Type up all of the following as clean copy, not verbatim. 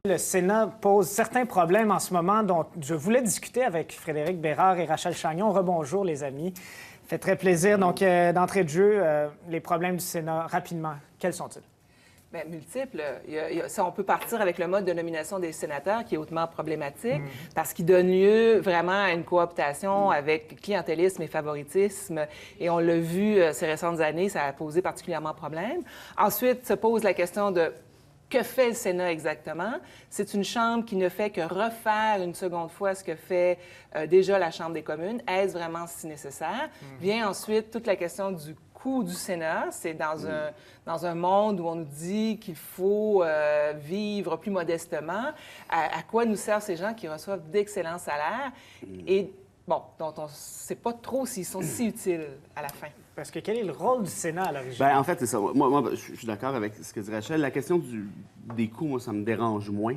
Le Sénat pose certains problèmes en ce moment dont je voulais discuter avec Frédéric Bérard et Rachel Chagnon. Rebonjour, les amis. Fait très plaisir. Donc, d'entrée de jeu, les problèmes du Sénat, rapidement, quels sont-ils? Bien, multiples. Ça, on peut partir avec le mode de nomination des sénateurs qui est hautement problématique parce qu'il donne lieu vraiment à une cooptation avec clientélisme et favoritisme. Et on l'a vu ces récentes années, ça a posé particulièrement problème. Ensuite, se pose la question de que fait le Sénat exactement? C'est une Chambre qui ne fait que refaire une seconde fois ce que fait déjà la Chambre des communes. Est-ce vraiment si nécessaire? Vient ensuite toute la question du coût du Sénat. C'est dans un monde où on nous dit qu'il faut vivre plus modestement. À quoi nous servent ces gens qui reçoivent d'excellents salaires et, bon, dont on ne sait pas trop s'ils sont si utiles à la fin? Parce que quel est le rôle du Sénat à l'origine? Bien, en fait, c'est ça. Moi, je suis d'accord avec ce que dit Rachel. La question des coûts, moi, ça me dérange moins.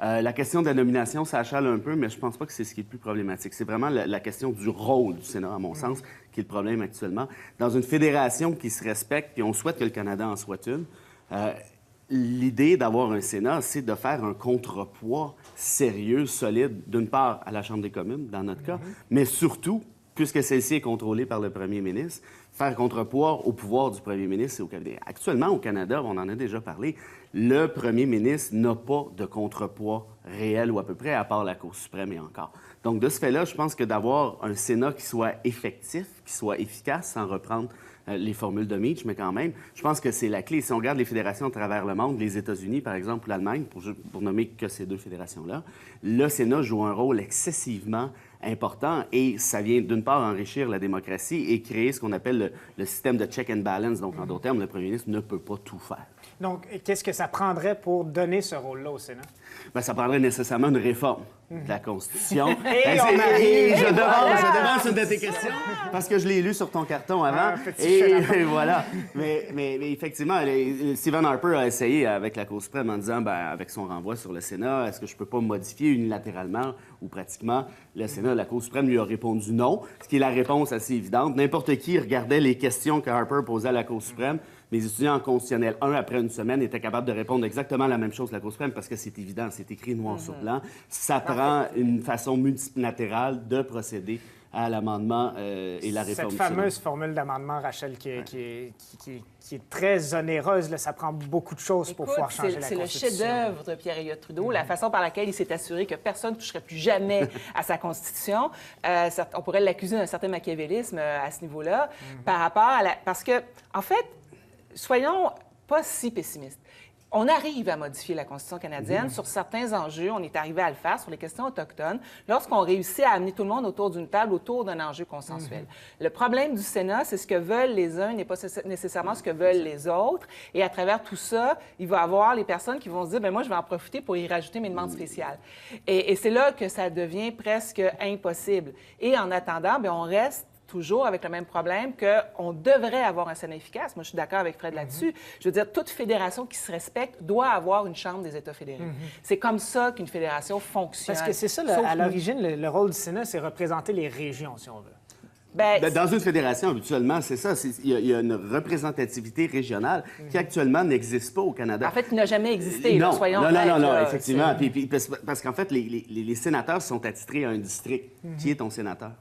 La question de la nomination, ça achale un peu, mais je pense pas que c'est ce qui est le plus problématique. C'est vraiment la question du rôle du Sénat, à mon sens, qui est le problème actuellement. Dans une fédération qui se respecte, puis on souhaite que le Canada en soit une, l'idée d'avoir un Sénat, c'est de faire un contrepoids sérieux, solide, d'une part à la Chambre des communes, dans notre cas, mais surtout, puisque celle-ci est contrôlée par le premier ministre, faire contrepoids au pouvoir du premier ministre et au cabinet. Actuellement, au Canada, on en a déjà parlé, le premier ministre n'a pas de contrepoids réel ou à peu près, à part la Cour suprême et encore. Donc, de ce fait-là, je pense que d'avoir un Sénat qui soit effectif, qui soit efficace, sans reprendre les formules de Meach, mais quand même, je pense que c'est la clé. Si on regarde les fédérations à travers le monde, les États-Unis, par exemple, ou l'Allemagne, pour nommer que ces deux fédérations-là, le Sénat joue un rôle excessivement important et ça vient d'une part enrichir la démocratie et créer ce qu'on appelle le système de check and balance. Donc, en d'autres termes, le premier ministre ne peut pas tout faire. Donc, qu'est-ce que ça prendrait pour donner ce rôle-là au Sénat? Bien, ça prendrait nécessairement une réforme de la Constitution. Je devance une de tes questions parce que je l'ai lu sur ton carton avant. Et voilà. Mais effectivement, Stephen Harper a essayé avec la Cour suprême en disant, bien, avec son renvoi sur le Sénat, est-ce que je peux pas modifier unilatéralement ou pratiquement le Sénat? La Cour suprême lui a répondu non, ce qui est la réponse assez évidente. N'importe qui regardait les questions que Harper posait à la Cour suprême. Mes étudiants en constitutionnel 1, après une semaine, étaient capables de répondre exactement la même chose que la Cour suprême parce que c'est évident, c'est écrit noir sur blanc. Ça prend une façon multilatérale de procéder à l'amendement et la réforme. Cette fameuse formule d'amendement, Rachel, qui est très onéreuse, là, ça prend beaucoup de choses pour pouvoir changer la Constitution. C'est le chef-d'œuvre de Pierre-Éliott Trudeau, la façon par laquelle il s'est assuré que personne ne toucherait plus jamais à sa Constitution. On pourrait l'accuser d'un certain machiavélisme à ce niveau-là par rapport à la... Parce que, en fait, soyons pas si pessimistes. On arrive à modifier la Constitution canadienne sur certains enjeux. On est arrivé à le faire sur les questions autochtones lorsqu'on réussit à amener tout le monde autour d'une table, autour d'un enjeu consensuel. Le problème du Sénat, c'est ce que veulent les uns n'est pas nécessairement ce que veulent les autres. Et à travers tout ça, il va y avoir les personnes qui vont se dire, bien, moi, je vais en profiter pour y rajouter mes demandes spéciales. Et c'est là que ça devient presque impossible. Et en attendant, bien, on reste toujours avec le même problème qu'on devrait avoir un Sénat efficace. Moi, je suis d'accord avec Fred là-dessus. Je veux dire, toute fédération qui se respecte doit avoir une Chambre des États fédérés. C'est comme ça qu'une fédération fonctionne. Parce que c'est ça, à l'origine, le rôle du Sénat, c'est représenter les régions, si on veut. Bien, dans une fédération, habituellement, c'est ça. Il y a une représentativité régionale qui actuellement n'existe pas au Canada. En fait, il n'a jamais existé, non, soyons non, effectivement. Parce qu'en fait, les sénateurs sont attitrés à un district. Qui est ton sénateur?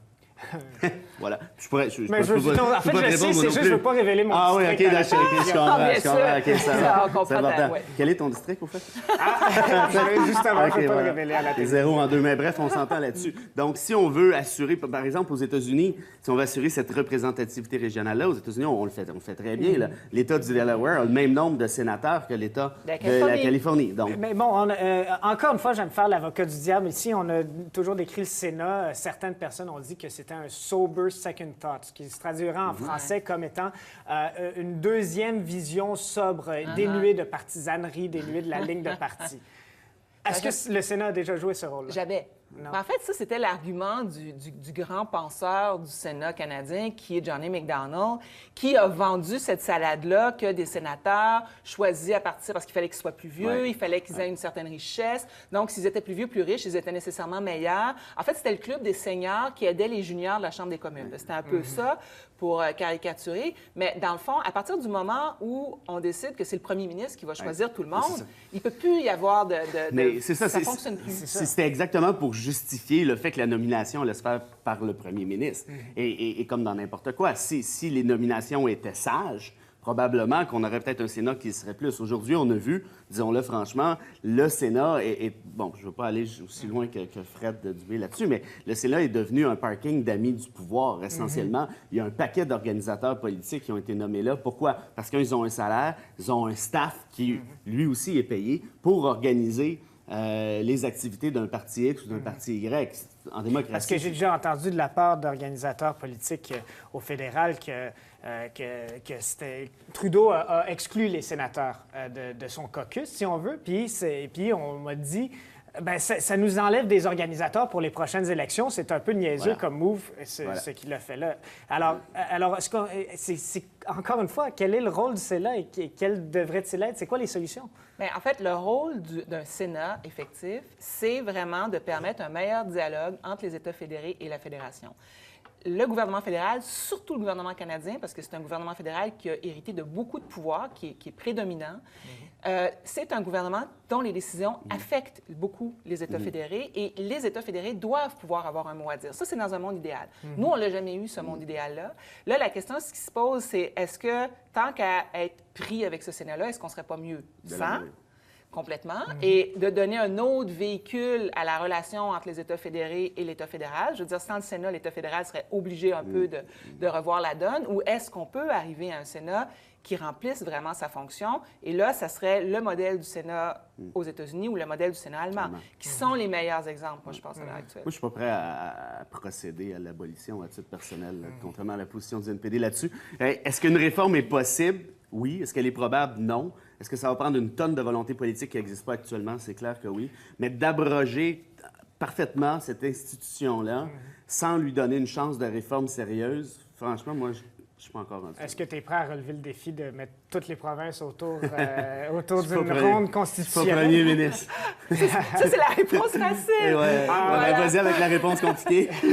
Voilà. En fait, je sais, c'est juste que je ne veux pas révéler mon district. Ah oui, OK, d'accord, je comprends. On comprend. Quel est ton district, au fait? Justement, je ne peux pas le révéler à la télé. Zéro en deux, mais bref, on s'entend là-dessus. Donc, si on veut assurer, par exemple, aux États-Unis, si on veut assurer cette représentativité régionale-là, aux États-Unis, on le fait très bien. L'État du Delaware a le même nombre de sénateurs que l'État de la Californie. Donc... Mais bon, encore une fois, j'aime faire l'avocat du diable. Ici, on a toujours décrit le Sénat. Certaines personnes ont dit que c'était un sober second thought, ce qui se traduira en français comme étant une deuxième vision sobre, dénuée de partisanerie, dénuée de la ligne de parti. Est-ce que le Sénat a déjà joué ce rôle-là? Jamais. Non. En fait, ça, c'était l'argument du grand penseur du Sénat canadien, qui est Johnny MacDonald, qui a vendu cette salade-là que des sénateurs choisis à partir parce qu'il fallait qu'ils soient plus vieux, il fallait qu'ils aient une certaine richesse. Donc, s'ils étaient plus vieux, plus riches, ils étaient nécessairement meilleurs. En fait, c'était le club des seniors qui aidait les juniors de la Chambre des communes. C'était un peu ça pour caricaturer. Mais dans le fond, à partir du moment où on décide que c'est le premier ministre qui va choisir tout le monde, il ne peut plus y avoir Mais c'est ça, ça fonctionne plus. C'était exactement pour justifier le fait que la nomination allait se faire par le premier ministre. Et comme dans n'importe quoi, si les nominations étaient sages, probablement qu'on aurait peut-être un Sénat qui serait plus. Aujourd'hui, on a vu, disons-le franchement, le Sénat est bon, je ne veux pas aller aussi loin que Fred Dubé là-dessus, mais le Sénat est devenu un parking d'amis du pouvoir, essentiellement. Il y a un paquet d'organisateurs politiques qui ont été nommés là. Pourquoi? Parce qu'ils ont un salaire, ils ont un staff qui, lui aussi, est payé pour organiser les activités d'un parti X ou d'un parti Y. En démocratie. Parce que j'ai déjà entendu de la part d'organisateurs politiques au fédéral que Trudeau a exclu les sénateurs de son caucus, si on veut. Puis on m'a dit, ben ça nous enlève des organisateurs pour les prochaines élections. C'est un peu niaiseux comme move, ce qu'il a fait là. Alors encore une fois, quel est le rôle du Sénat et quel devrait-il être? C'est quoi les solutions? Bien, en fait, le rôle d'un Sénat effectif, c'est vraiment de permettre un meilleur dialogue entre les États fédérés et la Fédération. Le gouvernement fédéral, surtout le gouvernement canadien, parce que c'est un gouvernement fédéral qui a hérité de beaucoup de pouvoirs, qui est prédominant, c'est un gouvernement dont les décisions affectent beaucoup les États fédérés et les États fédérés doivent pouvoir avoir un mot à dire. Ça, c'est dans un monde idéal. Nous, on ne l'a jamais eu, ce monde idéal-là. Là, la question, ce qui se pose, c'est est-ce que, tant qu'à être pris avec ce Sénat-là, est-ce qu'on ne serait pas mieux sans? Complètement, et de donner un autre véhicule à la relation entre les États fédérés et l'État fédéral. Je veux dire, sans le Sénat, l'État fédéral serait obligé un peu de revoir la donne, ou est-ce qu'on peut arriver à un Sénat qui remplisse vraiment sa fonction? Et là, ça serait le modèle du Sénat aux États-Unis ou le modèle du Sénat allemand, qui sont les meilleurs exemples, moi, je pense, à l'heure actuelle. Moi, je suis pas prêt à procéder à l'abolition à titre personnel, contrairement à la position du NPD là-dessus. Est-ce qu'une réforme est possible? Oui. Est-ce qu'elle est probable? Non. Est-ce que ça va prendre une tonne de volonté politique qui n'existe pas actuellement? C'est clair que oui. Mais d'abroger parfaitement cette institution-là sans lui donner une chance de réforme sérieuse, franchement, moi, je ne suis pas encore rendu. Est-ce que tu es prêt à relever le défi de mettre toutes les provinces autour d'une ronde constitutionnelle? Pas premier ministre. Ça, c'est la réponse facile. Vas-y avec la réponse compliquée. Tu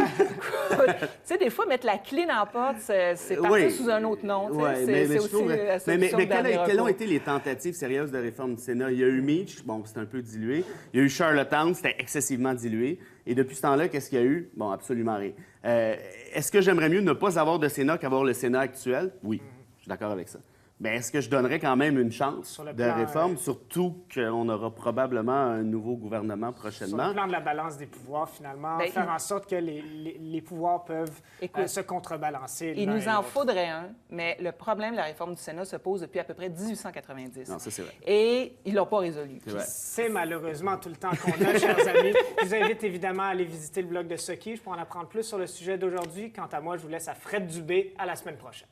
sais, des fois, mettre la clé dans la porte, c'est partir sous un autre nom. C'est aussi la solution de dernier quelles ont recours. été les tentatives sérieuses de réforme du Sénat? Il y a eu Meach, bon, c'était un peu dilué. Il y a eu Charlottetown, c'était excessivement dilué. Et depuis ce temps-là, qu'est-ce qu'il y a eu? Bon, absolument rien. Est-ce que j'aimerais mieux ne pas avoir de Sénat qu'avoir le Sénat actuel? Oui, je suis d'accord avec ça. Mais est-ce que je donnerais quand même une chance de réforme, surtout qu'on aura probablement un nouveau gouvernement prochainement? Sur le plan de la balance des pouvoirs, finalement, faire en sorte que les pouvoirs peuvent se contrebalancer. Il nous en faudrait un, mais le problème de la réforme du Sénat se pose depuis à peu près 1890. Non, ça, c'est vrai. Et ils ne l'ont pas résolu. C'est malheureusement tout le temps qu'on a, chers amis. Je vous invite évidemment à aller visiter le blog de Socky. Je pourrais en apprendre plus sur le sujet d'aujourd'hui. Quant à moi, je vous laisse à Fred Dubé. À la semaine prochaine.